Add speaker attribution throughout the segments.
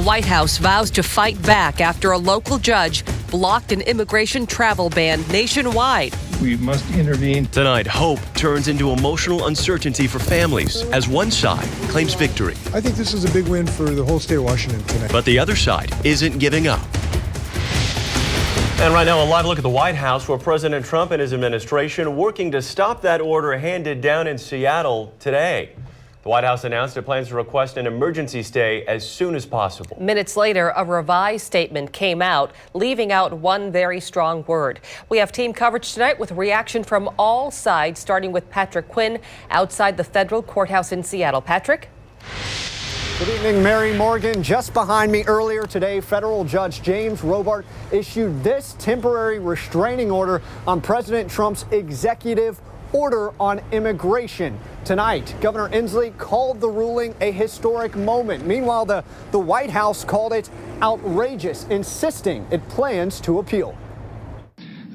Speaker 1: White House vows to fight back after a local judge blocked an immigration travel ban nationwide.
Speaker 2: We must intervene.
Speaker 3: Tonight, hope turns into emotional uncertainty for families as one side claims victory.
Speaker 4: I think this is a big win for the whole state of Washington tonight.
Speaker 3: But the other side isn't giving up. And right now, a live look at the White House, where President Trump and his administration working to stop that order handed down in Seattle today. The White House announced it plans to request an emergency stay as soon as possible.
Speaker 1: Minutes later, a revised statement came out, leaving out one very strong word. We have team coverage tonight with reaction from all sides, starting with Patrick Quinn outside the federal courthouse in Seattle. Patrick?
Speaker 5: Good evening, Mary Morgan. Just behind me earlier today, federal judge James Robart issued this temporary restraining order on President Trump's executive order on immigration. Tonight, Governor Inslee called the ruling a historic moment. Meanwhile, the White House called it outrageous, insisting it plans to appeal.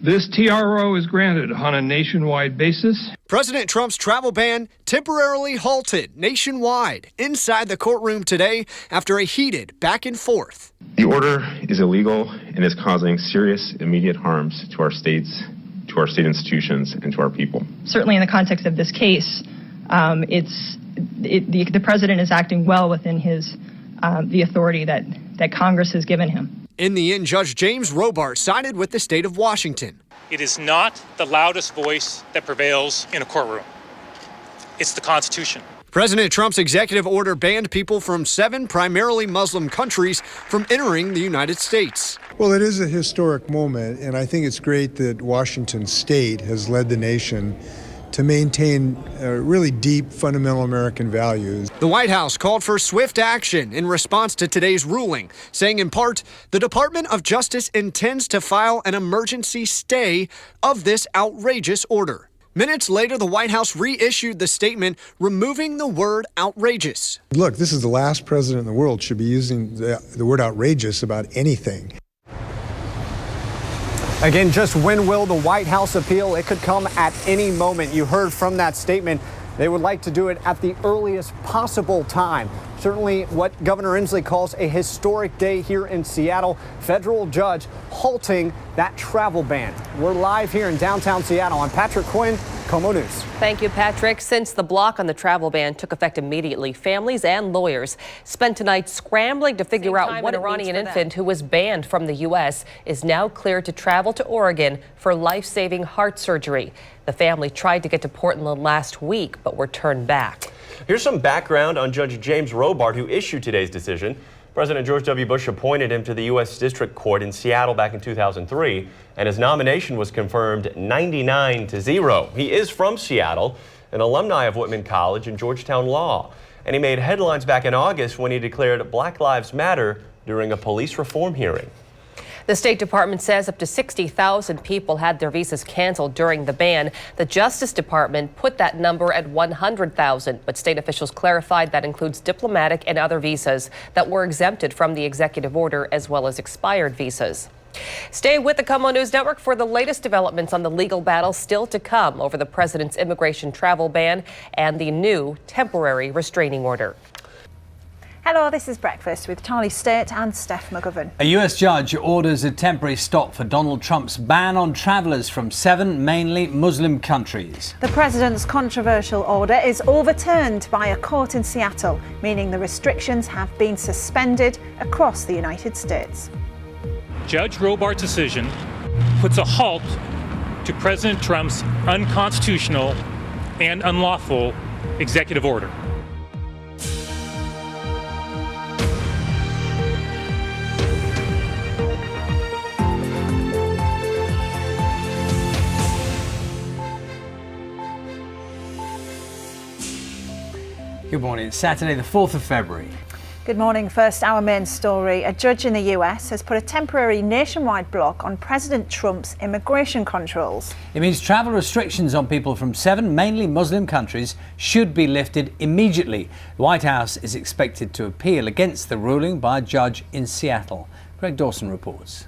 Speaker 2: This TRO is granted on a nationwide basis.
Speaker 5: President Trump's travel ban temporarily halted nationwide inside the courtroom today after a heated back and forth.
Speaker 6: The order is illegal and is causing serious immediate harms to our states, to our state institutions, and to our people.
Speaker 7: Certainly in the context of this case, the president is acting well within his the authority that Congress has given him.
Speaker 5: In the end, Judge James Robart sided with the state of Washington.
Speaker 8: It is not the loudest voice that prevails in a courtroom. It's the Constitution.
Speaker 5: President Trump's executive order banned people from 7 primarily Muslim countries from entering the United States.
Speaker 4: Well, it is a historic moment, and I think it's great that Washington State has led the nation to maintain really deep, fundamental American values.
Speaker 5: The White House called for swift action in response to today's ruling, saying in part, the Department of Justice intends to file an emergency stay of this outrageous order. Minutes later, the White House reissued the statement, removing the word outrageous.
Speaker 4: Look, this is the last president in the world should be using the word outrageous about anything.
Speaker 5: Again, just when will the White House appeal? It could come at any moment. You heard from that statement. They would like to do it at the earliest possible time. Certainly what Governor Inslee calls a historic day here in Seattle. Federal judge halting that travel ban. We're live here in downtown Seattle. I'm Patrick Quinn, KOMO News.
Speaker 1: Thank you, Patrick. Since the block on the travel ban took effect immediately, families and lawyers spent tonight scrambling to figure out what Iranian infant who was banned from the U.S. is now cleared to travel to Oregon for life-saving heart surgery. The family tried to get to Portland last week, but were turned back.
Speaker 3: Here's some background on Judge James Robart, who issued today's decision. President George W. Bush appointed him to the U.S. District Court in Seattle back in 2003, and his nomination was confirmed 99-0. He is from Seattle, an alumni of Whitman College and Georgetown Law, and he made headlines back in August when he declared Black Lives Matter during a police reform hearing.
Speaker 1: The State Department says up to 60,000 people had their visas canceled during the ban. The Justice Department put that number at 100,000, but state officials clarified that includes diplomatic and other visas that were exempted from the executive order, as well as expired visas. Stay with the KOMO News Network for the latest developments on the legal battle still to come over the president's immigration travel ban and the new temporary restraining order.
Speaker 9: Hello, this is Breakfast with Charlie State and Steph McGovern.
Speaker 10: A US judge orders a temporary stop for Donald Trump's ban on travellers from 7 mainly Muslim countries.
Speaker 9: The president's controversial order is overturned by a court in Seattle, meaning the restrictions have been suspended across the United States.
Speaker 8: Judge Robart's decision puts a halt to President Trump's unconstitutional and unlawful executive order.
Speaker 10: Good morning. It's Saturday, the 4th of February.
Speaker 9: Good morning. First, our main story. A judge in the US has put a temporary nationwide block on President Trump's immigration controls.
Speaker 10: It means travel restrictions on people from 7 mainly Muslim countries should be lifted immediately. The White House is expected to appeal against the ruling by a judge in Seattle. Greg Dawson reports.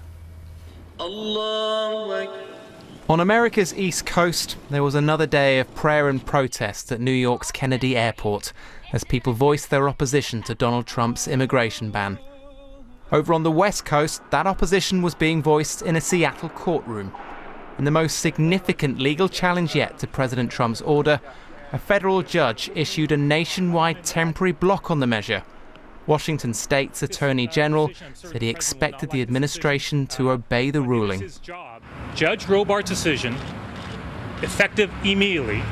Speaker 11: On America's East Coast, there was another day of prayer and protest at New York's Kennedy Airport as people voiced their opposition to Donald Trump's immigration ban. Over on the West Coast, that opposition was being voiced in a Seattle courtroom. In the most significant legal challenge yet to President Trump's order, a federal judge issued a nationwide temporary block on the measure. Washington State's Attorney General said he expected the administration to obey the ruling.
Speaker 8: Judge Robart's decision, effective immediately,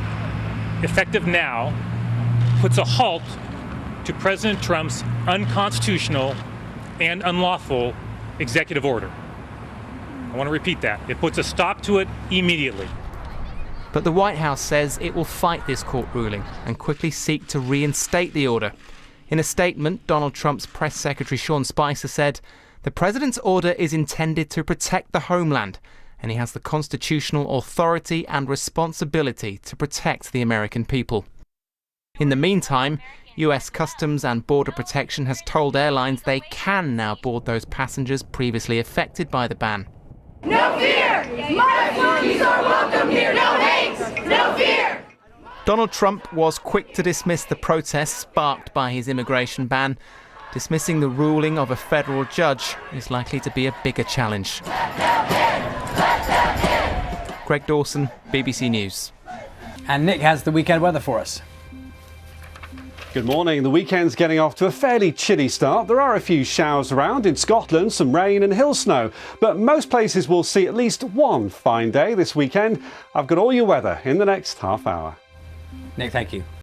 Speaker 8: effective now, puts a halt to President Trump's unconstitutional and unlawful executive order. I want to repeat that. It puts a stop to it immediately.
Speaker 11: But the White House says it will fight this court ruling and quickly seek to reinstate the order. In a statement, Donald Trump's press secretary Sean Spicer said, "The president's order is intended to protect the homeland, and he has the constitutional authority and responsibility to protect the American people." In the meantime, US Customs and Border Protection has told airlines they can now board those passengers previously affected by the ban.
Speaker 12: No fear! My flunkies are welcome here! No hate! No fear!
Speaker 11: Donald Trump was quick to dismiss the protests sparked by his immigration ban. Dismissing the ruling of a federal judge is likely to be a bigger challenge. Greg Dawson, BBC News.
Speaker 10: And Nick has the weekend weather for us.
Speaker 13: Good morning. The weekend's getting off to a fairly chilly start. There are a few showers around. In Scotland, some rain and hill snow. But most places will see at least one fine day this weekend. I've got all your weather in the next half hour.
Speaker 10: Nick, thank you.